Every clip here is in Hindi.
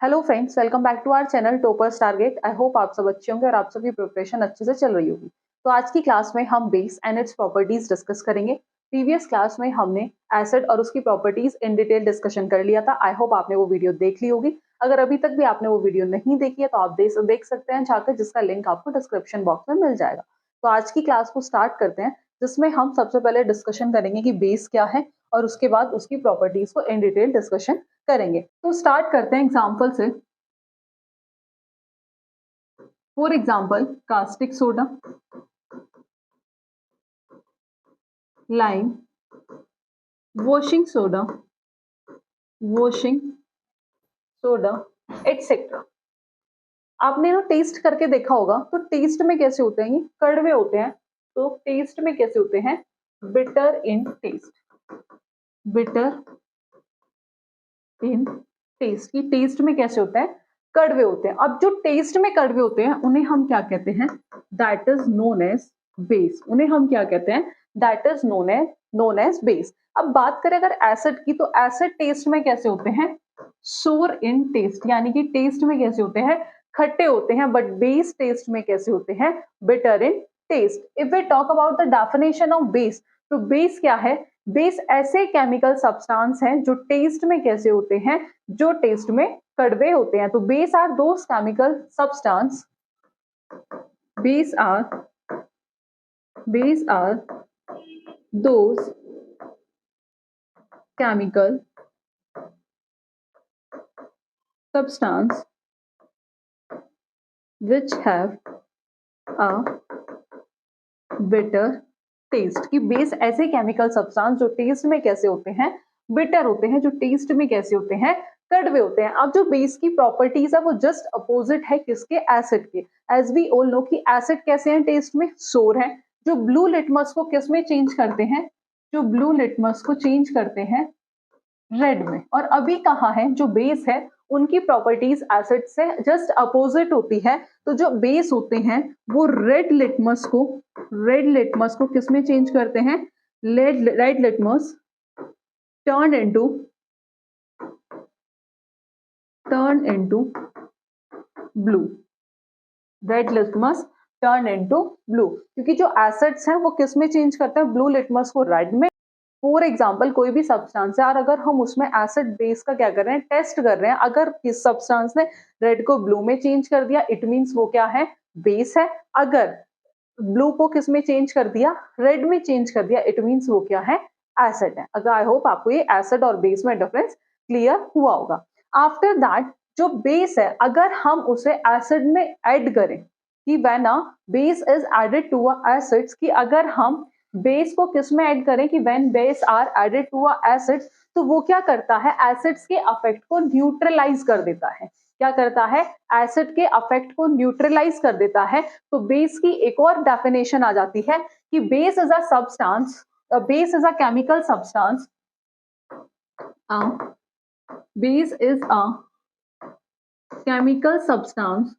Hello friends, welcome back to our channel toppers target. I hope आप सब अच्छे होंगे और आप सबकी प्रिपरेशन अच्छे से चल रही होगी। तो आज की क्लास में हम base and its properties discuss करेंगे। प्रीवियस क्लास में हमने एसिड और उसकी प्रॉपर्टीज इन डिटेल डिस्कशन कर लिया था। आई होप आपने वो वीडियो देख ली होगी। अगर अभी तक भी आपने वो वीडियो नहीं देखी है तो आप देख सकते हैं जाकर, जिसका लिंक आपको डिस्क्रिप्शन बॉक्स में मिल जाएगा। तो आज की क्लास को स्टार्ट करते हैं, जिसमें हम सबसे पहले डिस्कशन करेंगे कि बेस क्या है और उसके बाद उसकी प्रॉपर्टीज को इन डिटेल डिस्कशन करेंगे। तो स्टार्ट करते हैं एग्जाम्पल से। For example, caustic soda, lime, washing soda, etcetera. आपने ना टेस्ट करके देखा होगा, तो टेस्ट में कैसे होते हैं? ये कड़वे होते हैं। तो टेस्ट में कैसे होते हैं? Bitter in taste, bitter in taste. की टेस्ट में कैसे होता है? कड़वे होते हैं। अब जो टेस्ट में कड़वे होते हैं उन्हें हम क्या कहते हैं? That is known as base. उन्हें हम क्या कहते हैं? That is known as base. अब बात करें अगर एसिड की, तो एसिड टेस्ट में कैसे होते हैं? सोर इन टेस्ट, यानी कि टेस्ट में कैसे होते हैं? खट्टे होते हैं। बट बेस टेस्ट में कैसे होते हैं? Bitter in taste. If we talk about the definition of base, तो बेस क्या है? बेस ऐसे केमिकल सब्सटेंस हैं जो टेस्ट में कैसे होते हैं? जो टेस्ट में कड़वे होते हैं। तो base are those chemical substance, base are those chemical substance which have a bitter taste। कि बेस ऐसे केमिकल सब्सटेंस जो टेस्ट में कैसे होते हैं? बिटर होते हैं। जो टेस्ट में कैसे होते हैं? कड़वे होते हैं। अब जो बेस की प्रॉपर्टीज है वो जस्ट अपोजिट है किसके? एसिड के। एज वी ऑल नो कि एसिड कैसे हैं टेस्ट में? सोर है। जो ब्लू लिटमस को किस में चेंज करते हैं? जो ब्लू लिटमस को चेंज करते हैं रेड में। और अभी कहाँ है? जो बेस है उनकी प्रॉपर्टीज एसिड से जस्ट अपोजिट होती है। तो जो बेस होते हैं वो रेड लिटमस को किस में चेंज करते हैं? Red litmus turn into blue. Red litmus turn into blue, क्योंकि जो एसिड्स हैं वो किस में चेंज करते हैं? ब्लू लिटमस को रेड में। फॉर एग्जाम्पल, कोई भी सब्सटेंस है और अगर हम उसमें एसिड बेस का क्या कर रहे हैं? टेस्ट कर रहे हैं। अगर किस सब्सटेंस ने रेड को ब्लू में चेंज कर दिया, इट मींस वो क्या है? बेस है। अगर ब्लू को किस में चेंज कर दिया? रेड में चेंज कर दिया, इट मींस वो क्या है? एसिड है। अगर आई होप आपको ये एसिड और बेस में डिफरेंस क्लियर हुआ होगा। आफ्टर दैट, जो बेस है अगर हम उसे एसिड में ऐड करें, कि when a base is added to a acids, कि अगर हम बेस को किस में ऐड करें? कि when base are added to a acid, तो वो क्या करता है? एसिड्स के अफेक्ट को न्यूट्रलाइज कर देता है। क्या करता है? एसिड के अफेक्ट को न्यूट्रलाइज कर देता है। तो बेस की एक और डेफिनेशन आ जाती है कि base is a substance, base is a chemical substance, base is a chemical substance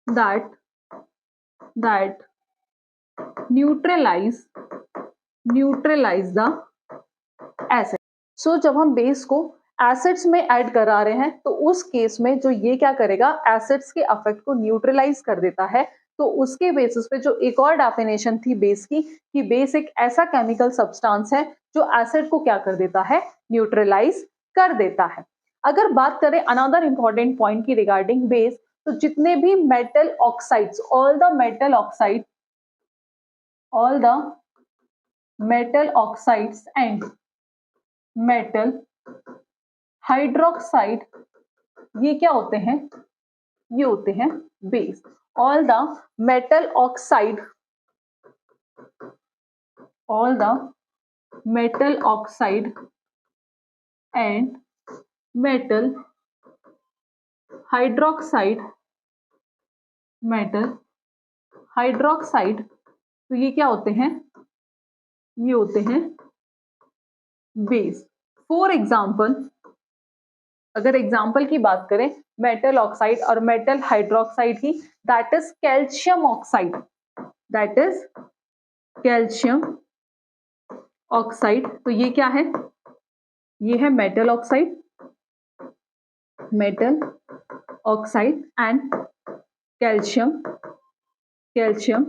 that neutralize the acid। सो जब हम बेस को एसिड्स में ऐड करा रहे हैं तो उस केस में जो ये क्या करेगा? एसिड्स के अफेक्ट को न्यूट्रलाइज कर देता है। तो उसके बेसिस पे जो एक और डेफिनेशन थी बेस की, कि बेस एक ऐसा केमिकल सब्सटेंस है जो एसिड को क्या कर देता है? न्यूट्रलाइज कर देता है। अगर बात करें अनदर इंपॉर्टेंट पॉइंट की रिगार्डिंग बेस, तो जितने भी metal oxides, all the metal oxides and metal hydroxide, ये क्या होते हैं? ये होते हैं base. All the metal oxide and metal hydroxide, तो ये क्या होते हैं? ये होते हैं बेस। फॉर एग्जाम्पल, अगर एग्जाम्पल की बात करें मेटल ऑक्साइड और मेटल हाइड्रोक्साइड की, that is calcium oxide, oxide, तो ये क्या है, ये है metal oxide, metal oxide and calcium, calcium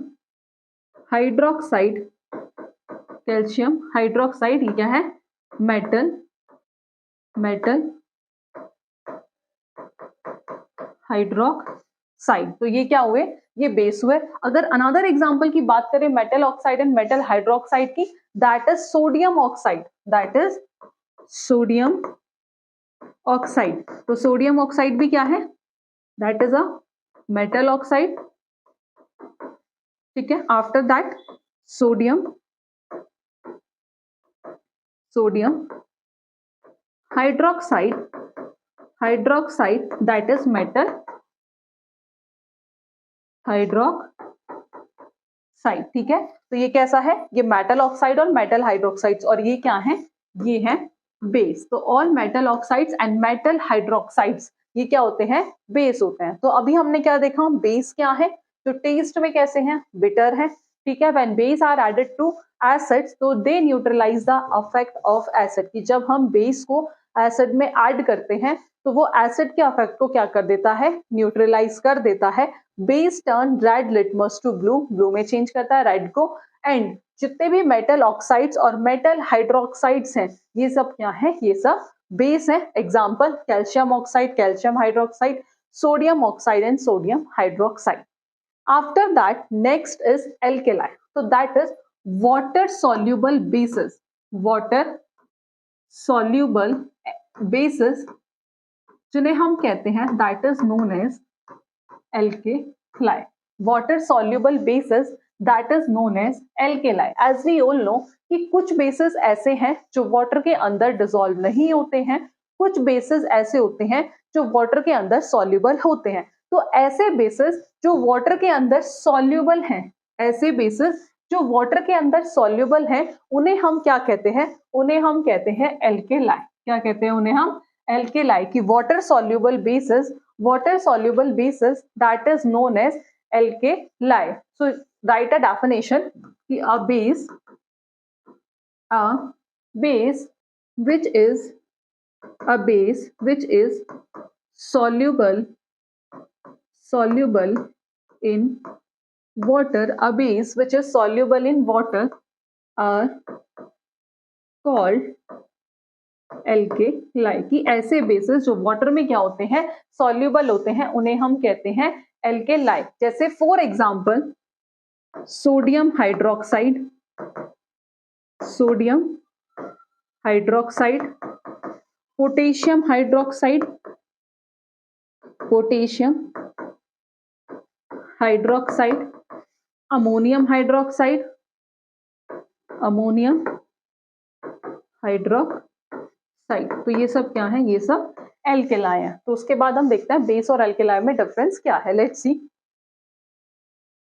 hydroxide, calcium hydroxide, ये क्या है, मेटल, मेटल हाइड्रोक्साइड। तो ये क्या हुए, ये बेस हुए। अगर अनदर एग्जांपल की बात करें metal oxide and metal hydroxide की, that is sodium oxide, that is sodium oxide. तो सोडियम ऑक्साइड भी क्या है, that is a metal oxide, ठीक है। After that sodium, sodium hydroxide, hydroxide that is metal hydroxide, ठीक है। तो ये कैसा है, ये मेटल ऑक्साइड और मेटल हाइड्रोक्साइड्स, और ये क्या है, ये है बेस। तो all metal oxides and metal hydroxides ये क्या होते हैं, बेस होते हैं। तो अभी हमने क्या देखा, बेस क्या है, तो टेस्ट में कैसे हैं, बिटर है, ठीक है। When base are added to acids तो they neutralize the effect of acid, कि जब हम बेस को एसिड में ऐड करते हैं तो वो एसिड के इफेक्ट को क्या कर देता है, न्यूट्रलाइज कर देता है। Base turn red litmus to blue, blue में चेंज करता है रेड को। एंड जितने भी मेटल ऑक्साइड्स और मेटल हाइड्रोक्साइड्स हैं ये सब क्या है, ये सब बेस है। Example calcium oxide, calcium hydroxide, sodium oxide and sodium hydroxide. After that next is alkali, तो that is water soluble bases, water soluble bases जिन्हें हम कहते हैं that is known as alkali, water soluble basis that is known as alkali. As we all know कि कुछ बेसिस ऐसे हैं जो वाटर के अंदर डिसॉल्व नहीं होते हैं, कुछ बेसिस ऐसे होते हैं जो वाटर के अंदर सॉल्युबल होते हैं। तो ऐसे बेसिस जो वाटर के अंदर सॉल्युबल हैं, ऐसे बेसिस जो वाटर के अंदर सॉल्युबल हैं, उन्हें हम क्या कहते हैं, उन्हें हम कहते हैं एल्केलाई। क्या कहते हैं उन्हें हम, एल्केलाई। की water soluble basis, water soluble basis that is known as alkali. So write a definition, a base which is a base which is soluble in water, a base which is soluble in water are called alkali. कि ऐसे बेसिस जो वाटर में क्या होते हैं, सॉल्युबल होते हैं, उन्हें हम कहते हैं एल्केलाई। जैसे for example sodium hydroxide, sodium hydroxide, potassium hydroxide, potassium hydroxide, ammonium hydroxide, ammonium hydroxide. तो ये सब क्या है, ये सब एल्केलाई है। तो उसके बाद हम देखते हैं बेस और एल्केलाई में डिफरेंस क्या है, लेट्स सी।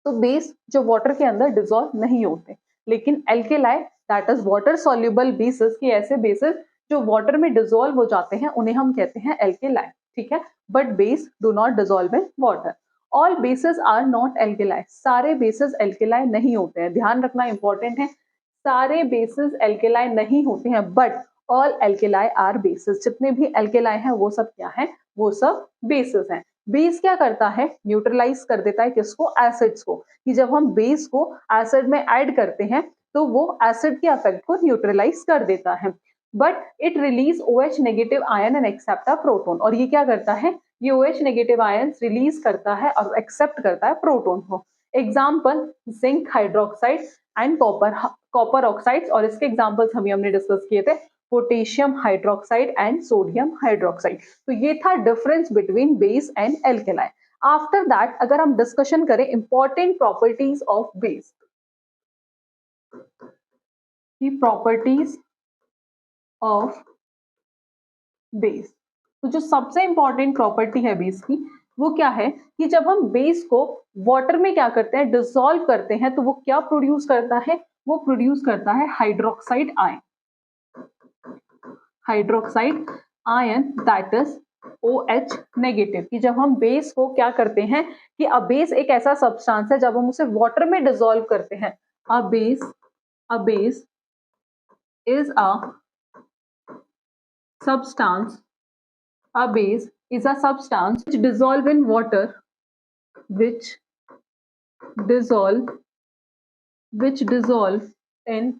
तो बेस जो वाटर के अंदर डिसॉल्व नहीं होते, लेकिन alkali that is water soluble basis, की ऐसे बेसिस जो वाटर में डिसॉल्व हो जाते हैं उन्हें हम कहते हैं एल्केलाई, ठीक है। But base do not dissolve in water. All bases are not alkali, सारे बेसिस एल्केलाई नहीं होते हैं, ध्यान रखना इंपॉर्टेंट है, सारे बेसिस एल्केलाई नहीं होते हैं, but all alkali are bases, जितने भी एल्केलाई हैं वो सब क्या है, वो सब बेसिस हैं। बेस क्या करता है, न्यूट्रलाइज कर देता है किसको, एसिड्स को। कि जब हम बेस को एसिड में ऐड करते हैं तो वो एसिड के इफेक्ट को न्यूट्रलाइज कर देता है। But it release OH negative ion and accept a proton, और ये क्या करता है, ये OH नेगेटिव आयन रिलीज करता है और एक्सेप्ट करता है प्रोटोन को। Example zinc hydroxide and copper oxides, और इसके एग्जाम्पल्स हमने डिस्कस किए थे, potassium hydroxide and sodium hydroxide. तो ये था difference between base and alkali. After that अगर हम डिस्कशन करें इंपॉर्टेंट प्रॉपर्टीज ऑफ बेस, की प्रॉपर्टीज ऑफ बेस, तो जो सबसे इंपॉर्टेंट प्रॉपर्टी है बेस की वो क्या है, कि जब हम बेस को वाटर में क्या करते हैं, डिसॉल्व करते हैं, तो वो क्या प्रोड्यूस करता है, वो प्रोड्यूस करता है hydroxide ion, hydroxide ion that is OH negative. कि जब हम बेस को क्या करते हैं, कि अ बेस एक ऐसा सब्सटेंस है जब हम उसे वाटर में डिसॉल्व करते हैं, a base is a substance, a base is a substance which dissolve in water, which dissolve in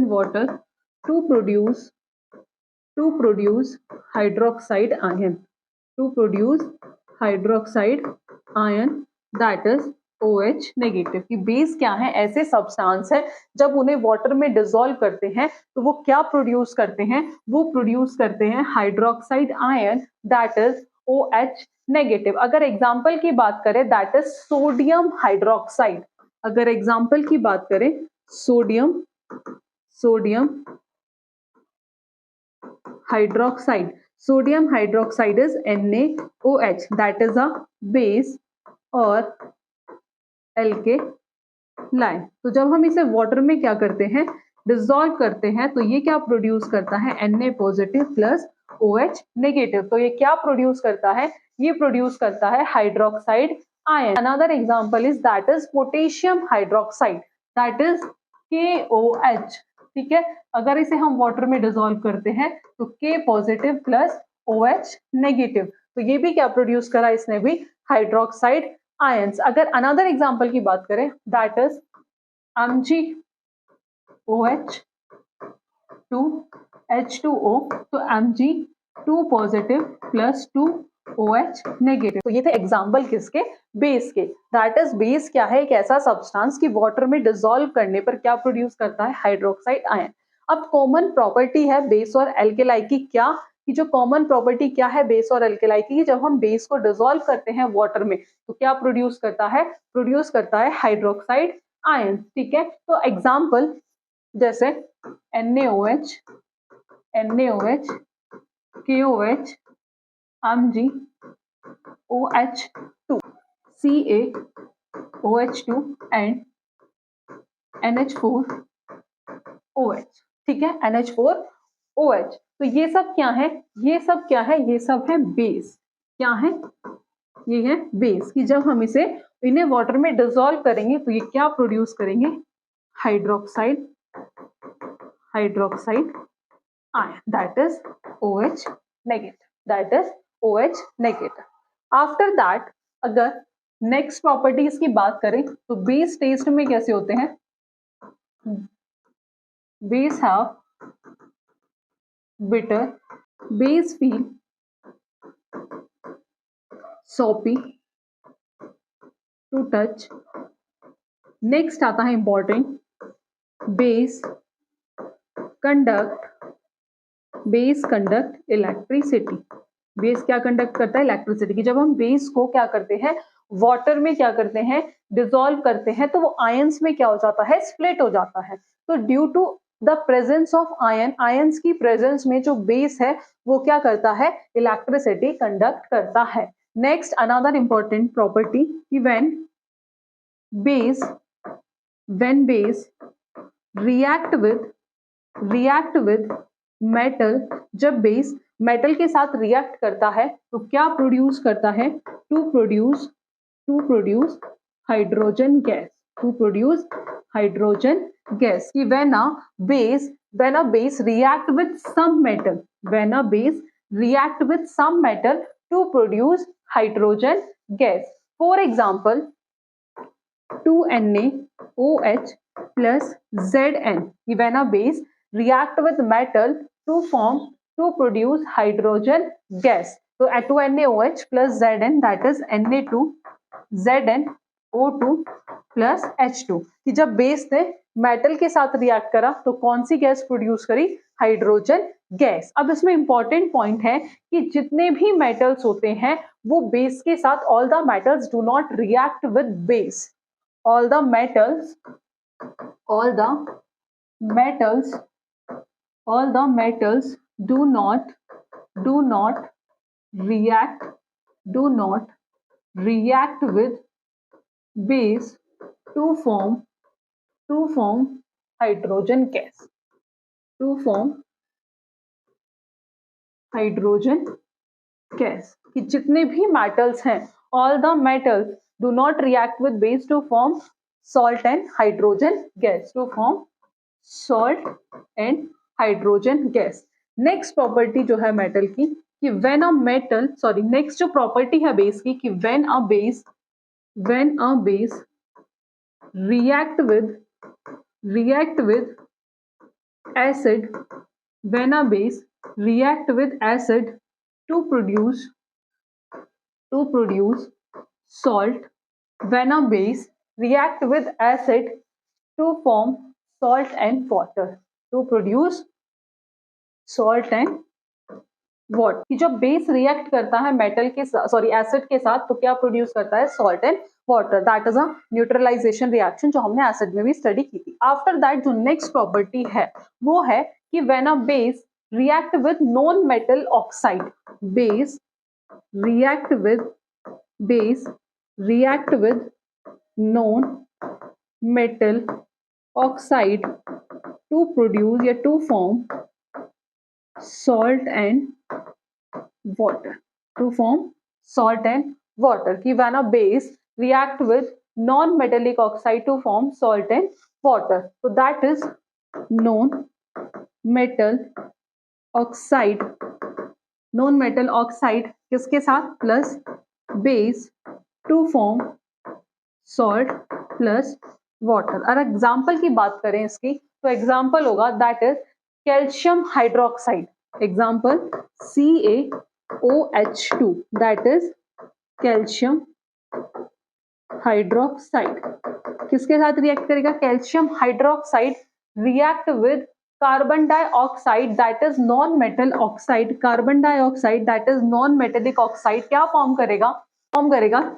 water, to produce hydroxide ion, that is OH negative. कि बेस क्या है, ऐसे सब्सटेंस है जब उन्हें वाटर में डिसॉल्व करते हैं तो वो क्या प्रोड्यूस करते हैं, वो प्रोड्यूस करते हैं hydroxide ion, that is OH negative. अगर एग्जांपल की बात करें दैट इज सोडियम हाइड्रोक्साइड, अगर एग्जांपल की बात करें sodium hydroxide is NaOH, that is a base और एल्केलाइन। तो जब हम इसे वाटर में क्या करते हैं, डिसॉल्व करते हैं, तो ये क्या प्रोड्यूस करता है, Na positive plus OH negative. तो ये क्या प्रोड्यूस करता है, ये प्रोड्यूस करता है hydroxide ion. Another example is that is potassium hydroxide, that is KOH। ठीक है, अगर इसे हम वाटर में डिसॉल्व करते हैं तो K positive plus OH negative. तो ये भी क्या प्रोड्यूस करा, इसने भी हाइड्रोक्साइड आयंस। अगर अनदर एग्जांपल की बात करें दैट इज MgOH2H2O, तो Mg2 positive plus 2OH negative. तो ये थे एग्जांपल किसके, बेस के। दैट इज बेस क्या है, एक ऐसा सब्सटेंस की वाटर में डिसॉल्व करने पर क्या प्रोड्यूस करता है, हाइड्रोक्साइड आयन। अब कॉमन प्रॉपर्टी है बेस और एल्केलाई की, क्या कि जो कॉमन प्रॉपर्टी क्या है बेस और एल्केलाई की, जब हम बेस को डिसॉल्व करते हैं वाटर में तो क्या प्रोड्यूस करता है हाइड्रोक्साइड आयन। ठीक है, तो एग्जांपल जैसे NaOH, KOH, MgOH2, CaOH2 and NH4OH। ठीक है, NH4OH। तो ये सब क्या है, ये सब है बेस। क्या है, ये है बेस। कि जब हम इन्हें वाटर में डिसॉल्व करेंगे तो ये क्या प्रोड्यूस करेंगे, hydroxide ion, that is OH negative, after that अगर नेक्स्ट प्रॉपर्टीज की बात करें तो बेस टेस्ट में कैसे होते हैं, base have bitter, base feel soapy to touch। Next आता है important, base conduct electricity. Base क्या कंडक्ट करता है, इलेक्ट्रिसिटी। की जब हम बेस को क्या करते हैं, वाटर में क्या करते हैं, डिसॉल्व करते हैं, तो वो आयंस में क्या हो जाता है, स्प्लिट हो जाता है। तो due to the presence of ions की प्रेजेंस में जो बेस है वो क्या करता है, इलेक्ट्रिसिटी कंडक्ट करता है। नेक्स्ट अनदर इंपॉर्टेंट प्रॉपर्टी कि when base react with metal, जब बेस मेटल के साथ रिएक्ट करता है तो क्या प्रोड्यूस करता है, टू प्रोड्यूस हाइड्रोजन गैस। कि when a base react with some metal to produce hydrogen gas. For example 2NaOH plus Zn, when a base react with metal to produce hydrogen gas. So 2NaOH plus Zn, that is Na2ZnO2 plus H2। कि जब बेस ने मेटल के साथ रिएक्ट करा तो कौन सी गैस प्रोड्यूस करी, हाइड्रोजन गैस। अब इसमें इंपॉर्टेंट पॉइंट है कि जितने भी मेटल्स होते हैं वो बेस के साथ, all the metals do not react with base, all the metals do not react with base to form hydrogen gas, कि जितने भी मेटल्स हैं, all the metals do not react with base to form salt and hydrogen gas, salt and hydrogen gas. Next property जो है मेटल की कि when a metal, sorry next जो प्रॉपर्टी है बेस की कि when a base react with acid, when a base react with acid to produce salt, when a base react with acid to form salt and water, to produce salt and water. कि जब बेस रिएक्ट करता है मेटल के साथ, सॉरी एसिड के साथ, तो क्या प्रोड्यूस करता है? Salt and water. That is a neutralization reaction जो हमने एसिड में भी स्टडी की थी। आफ्टर दैट जो नेक्स्ट प्रॉपर्टी है वो है कि when a base react with non metal oxide, base react with non metal oxide to produce या to form salt and water, to form salt and water। कि when a base react with non-metallic oxide to form salt and water, so that is non-metal oxide किसके साथ? Plus base to form salt plus water. और एग्जाम्पल की बात करें इसकी तो एग्जाम्पल होगा that is calcium hydroxide. Example CaOH2, that is calcium hydroxide. किसके साथ रिएक्ट करेगा? Calcium hydroxide react with carbon dioxide that is non metal oxide. Carbon dioxide that is non metallic oxide क्या फॉर्म करेगा?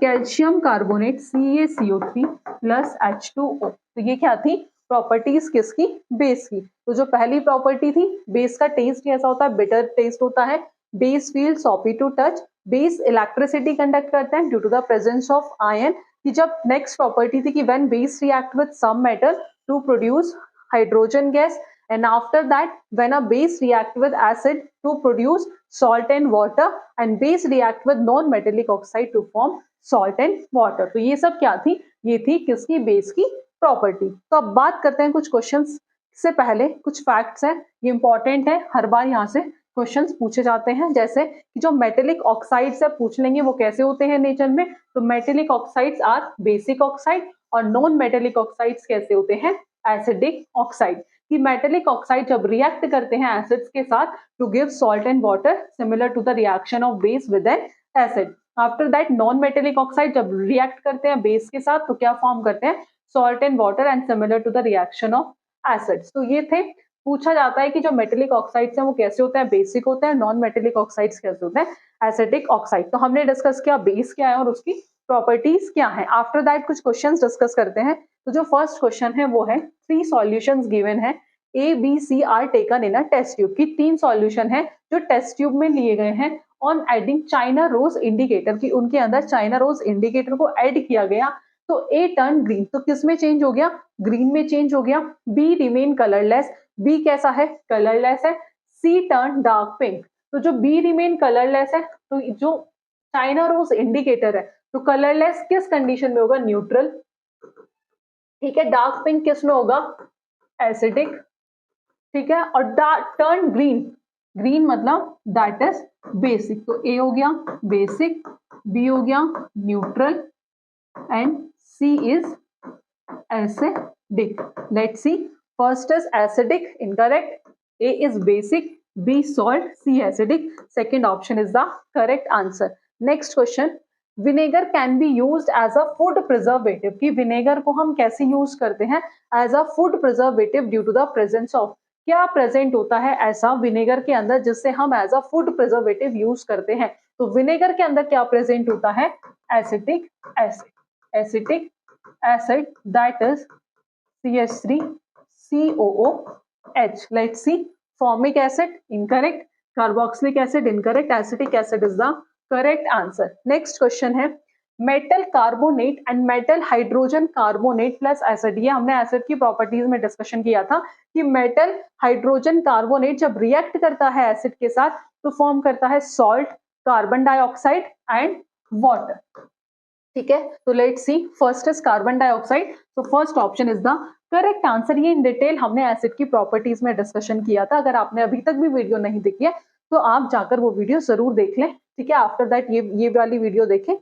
Calcium carbonate CaCO3 plus H2O। तो ये क्या थी? प्रॉपर्टीज किसकी? बेस की। तो जो पहली प्रॉपर्टी थी, बेस का टेस्ट कैसा होता है? बिटर टेस्ट होता है। Base feel soapy to touch. Base electricity conduct करते हैं due to the presence of ion. कि जब नेक्स्ट प्रॉपर्टी थी कि when base react with some metal to produce hydrogen gas, and after that when a base react with acid to produce salt and water, and base react with non metallic oxide to form salt and water। तो ये सब क्या थी? ये थी किसकी? बेस की प्रॉपर्टी। तो अब बात करते हैं कुछ क्वेश्चंस से पहले कुछ फैक्ट्स हैं, ये इंपॉर्टेंट है, हर बार यहाँ से क्वेश्चंस पूछे जाते हैं। जैसे कि जो मेटेलिक ऑक्साइड्स है पूछ लेंगे वो कैसे होते हैं नेचर में। तो metallic oxides are basic oxide और नॉन मेटेलिक ऑक्साइड्स कैसे होते हैं? Acidic oxide. कि मेटेलिक ऑक्साइड जब रिएक्ट करते हैं एसिड्स के साथ to give salt and water similar to the reaction of base with an acid. After that non metallic oxide जब रिएक्ट करते हैं बेस के साथ तो क्या फॉर्म करते हैं? Salt and water and similar to the reaction of acids. तो ये थे। पूछा जाता है कि जो मेटेलिक ऑक्साइड्स हैं वो कैसे होते हैं? बेसिक होते हैं। नॉन मेटेलिक ऑक्साइड्स कैसे होते हैं? Acidic oxide. तो हमने डिस्कस किया बेस क्या है और उसकी प्रॉपर्टीज क्या है। आफ्टर दैट कुछ क्वेश्चंस डिस्कस करते हैं। तो जो फर्स्ट क्वेश्चन है वो है 3 सॉल्यूशंस गिवन है, A, B, C are taken in a test tube. की 3 सॉल्यूशन है जो टेस्ट ट्यूब में लिए गए हैं। On adding china rose indicator, की उनके अंदर चाइना रोज इंडिकेटर को ऐड किया गया तो A टर्न ग्रीन। तो किस में चेंज हो गया? ग्रीन में चेंज हो गया। B रिमेन कलरलेस, B कैसा है? कलरलेस है। C turn dark pink. तो जो B रिमेन कलरलेस है तो जो चाइना रोज इंडिकेटर है तो कलरलेस किस कंडीशन में होगा? न्यूट्रल। ठीक है। डार्क पिंक किस में होगा? एसिडिक। ठीक है। और टर्न ग्रीन, ग्रीन मतलब दैट इज बेसिक। तो ए हो गया बेसिक, बी हो गया neutral and C is acidic. Let's see. First is acidic, incorrect. A is basic, B salt, C acidic. Second option is the correct answer. Next question, vinegar can be used as a food preservative. कि विनेगर को हम कैसे यूज करते हैं? As a food preservative due to the presence of. क्या प्रेजेंट होता है ऐसा विनेगर के अंदर जिससे हम as a food preservative use करते हैं? तो विनेगर के अंदर क्या प्रेजेंट होता है? Acetic acid. Acetic acid that is CH3COOH। Let's see. Formic acid incorrect, carboxylic acid incorrect, acetic acid is the correct answer. Next question है metal carbonate and metal hydrogen carbonate plus acid. ये हमने एसिड की प्रॉपर्टीज में डिस्कशन किया था कि मेटल हाइड्रोजन कार्बोनेट जब रिएक्ट करता है एसिड के साथ तो फॉर्म करता है salt, carbon dioxide and water. ठीक है। तो let's see. First is carbon dioxide, तो first option is the correct answer. ये इन डिटेल हमने एसिड की प्रॉपर्टीज में डिस्कशन किया था। अगर आपने अभी तक भी वीडियो नहीं देखी है तो आप जाकर वो वीडियो जरूर देख लें, ठीक है। आफ्टर दैट ये वाली वीडियो देखें।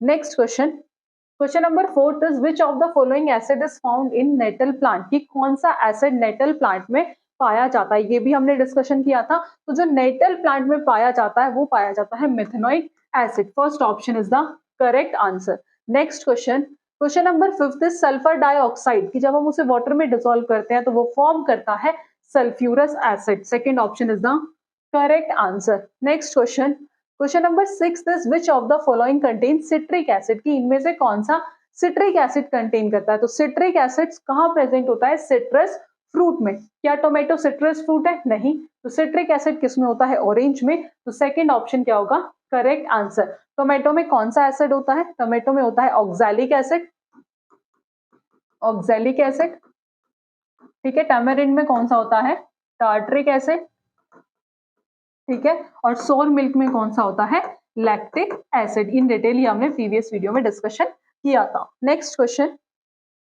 Next question, question number 4 is which of the following acid is found in nettle plant, कि कौन सा एसिड नेटल प्लांट में पाया जाता है, ये भी हमने डिस्कशन किया था। तो जो नेटल प्लांट में पाया जाता है वो पाया जाता है methanoic acid. First option is the correct answer. Next question, question number 5 is sulphur dioxide, कि जब हम उसे वाटर में डिसॉल्व करते हैं तो वो फॉर्म करता है sulphurous acid. Second option is the correct answer. Next question, question number 6 is which of the following contain citric acid, कि इनमें से कौन सा सिट्रिक एसिड कंटेन करता है। तो सिट्रिक एसिड कहाँ प्रेजेंट होता है, सिट्रस फ्रूट में। क्या टोमेटो सिट्रस फ्रूट है, नहीं। तो सिट्रिक एसिड किस में होता है, ऑरेंज में। तो सेकंड ऑप्शन क्या होगा, करेक्ट आंसर। टोमेटो में कौन सा एसिड होता है, टोमेटो में होता है ऑक्सैलिक एसिड, ऑक्सैलिक एसिड, ठीक है। टैमरिंड में कौन सा होता है, टार्ट्रिक एसिड, ठीक है। और सोर मिल्क में कौन सा होता है, लैक्टिक एसिड। इन डिटेल ही हमने प्रीवियस वीडियो में डिस्कशन किया था। Next question,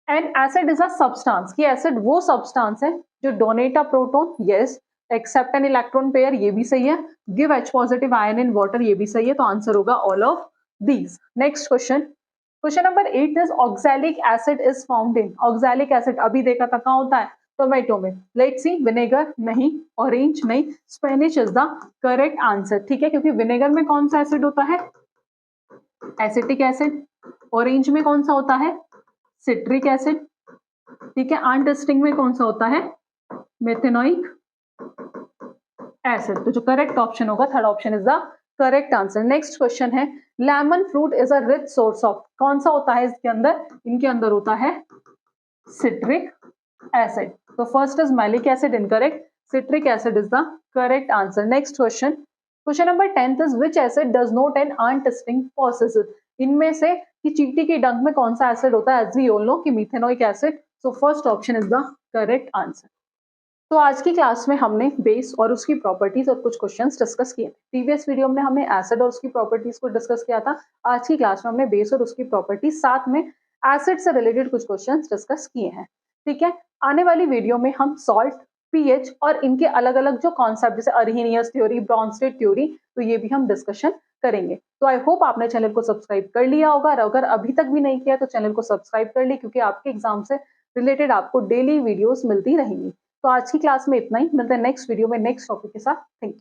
an acid is a substance, कि एसिड वो सब्सटेंस है जो donate a proton, yes. Accept an electron pair, ये भी सही है। Give H positive ion in water, ये भी सही है। तो आंसर होगा all of these. Next question, question number 8 is oxalic acid is found in, oxalic acid अभी देखा था कहाँ होता है, टोमेटो में। लेट्स सी, विनेगर नहीं, ऑरेंज नहीं, Spanish is the correct answer, ठीक है। क्योंकि विनेगर में कौन सा एसिड होता है, एसिटिक एसिड। ऑरेंज में कौन सा होता है, सिट्रिक एसिड, ठीक है। अनटेस्टिंग में कौन सा होता है, मेथेनोइक एसिड। तो जो करेक्ट ऑप्शन होगा third option is the correct answer. Next question है, lemon fruit is a rich source of, कौन सा होता है इसके अंदर, इनके अंदर होता है सिट्रिक एसिड। तो first is malic acid, incorrect. Citric acid is the correct answer. Next question, question number 10 is which acid does not an untesting process, इनमें से कि चींटी के डंक में कौन सा एसिड होता है, एज वी ऑल नो कि methanoic acid. So first option is the correct answer. तो आज की क्लास में हमने बेस और उसकी प्रॉपर्टीज और कुछ क्वेश्चंस डिस्कस किए। प्रीवियस वीडियो में हमने एसिड और उसकी प्रॉपर्टीज को डिस्कस किया था। आज की क्लास में हमने बेस और उसकी प्रॉपर्टीज साथ में एसिड से रिलेटेड कुछ क्वेश्चंस डिस्कस किए हैं, ठीक है। आने वाली वीडियो में हम सॉल्ट, पीएच और इनके अलग अलग जो कॉन्सेप्ट जैसे अर्हेनियस थ्योरी, ब्रॉन्स्टेड थ्योरी, तो ये भी हम डिस्कशन करेंगे। तो आई होप आपने चैनल को सब्सक्राइब कर लिया होगा, और अगर अभी तक भी नहीं किया तो चैनल को सब्सक्राइब कर ली, क्योंकि आपके एग्जाम से रिलेटेड आपको डेली वीडियोस मिलती रहेंगी। तो आज की क्लास में इतना ही, मिलते हैं नेक्स्ट वीडियो में नेक्स्ट टॉपिक के साथ। Thank you.